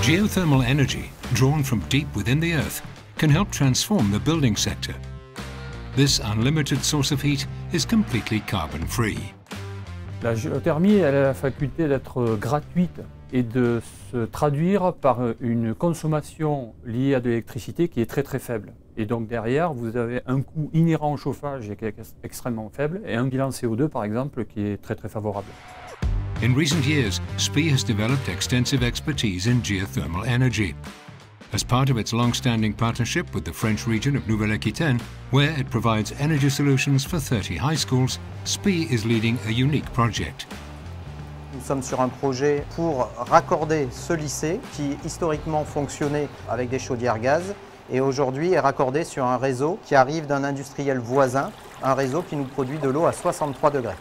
Geothermal energy, drawn from deep within the earth, can help transform the building sector. This unlimited source of heat is completely carbon-free. La géothermie, elle a la faculté d'être gratuite et de se traduire par une consommation liée à de l'électricité qui est très faible. Et donc derrière, vous avez un coût inhérent au chauffage qui est extrêmement faible et un bilan CO2 par exemple qui est très favorable. In recent years, SPIE has developed extensive expertise in geothermal energy. As part of its long-standing partnership with the French region of Nouvelle-Aquitaine, where it provides energy solutions for 30 high schools, SPIE is leading a unique project. Nous sommes sur un projet pour raccorder ce lycée qui historiquement fonctionnait avec des chaudières gaz et aujourd'hui est raccordé sur un réseau qui arrive d'un industriel voisin, un réseau qui nous produit de l'eau à 63 degrés.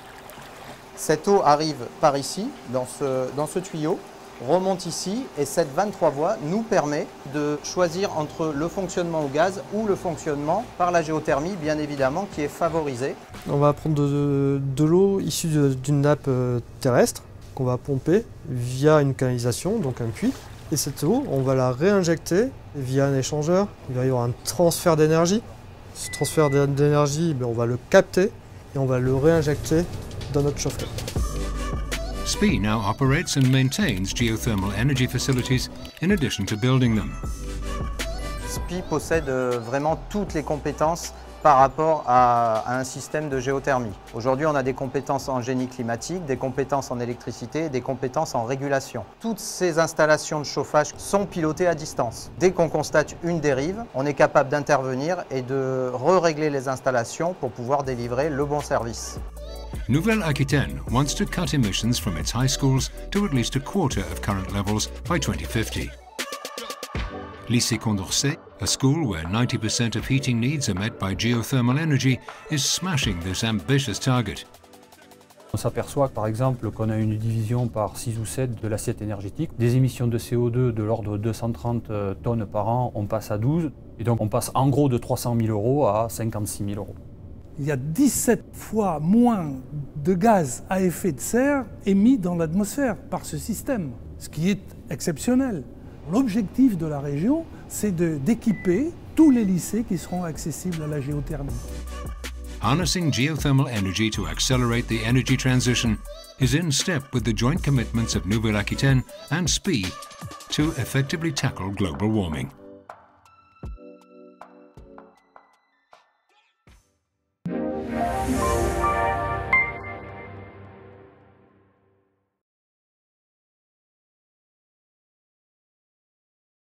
Cette eau arrive par ici, dans ce tuyau, remonte ici et cette 23 voies nous permet de choisir entre le fonctionnement au gaz ou le fonctionnement par la géothermie, bien évidemment, qui est favorisé. On va prendre de l'eau issue d'une nappe terrestre qu'on va pomper via une canalisation, donc un puits. Et cette eau, on va la réinjecter via un échangeur. Il va y avoir un transfert d'énergie. Ce transfert d'énergie, on va le capter et on va le réinjecter dans notre chauffe-eau. SPIE now operates and maintains geothermal energy facilities in addition to building them. SPIE possède vraiment toutes les compétences par rapport à un système de géothermie. Aujourd'hui, on a des compétences en génie climatique, des compétences en électricité, des compétences en régulation. Toutes ces installations de chauffage sont pilotées à distance. Dès qu'on constate une dérive, on est capable d'intervenir et de régler les installations pour pouvoir délivrer le bon service. Nouvelle-Aquitaine wants to cut emissions from its high schools to at least a quarter of current levels by 2050. Lycée Condorcet, a school where 90% of heating needs are met by geothermal energy, is smashing this ambitious target. On s'aperçoit par exemple qu'on a une division par 6 ou 7 de l'assiette énergétique. Des émissions de CO2 de l'ordre de 230 tonnes par an, on passe à 12. Et donc on passe en gros de 300 000 € à 56 000 €. Il y a 17 fois moins de gaz à effet de serre émis dans l'atmosphère par ce système, ce qui est exceptionnel. L'objectif de la région, c'est d'équiper tous les lycées qui seront accessibles à la géothermie. Harnessing geothermal energy to accelerate the energy transition is in step with the joint commitments of Nouvelle-Aquitaine and SPIE to effectively tackle global warming.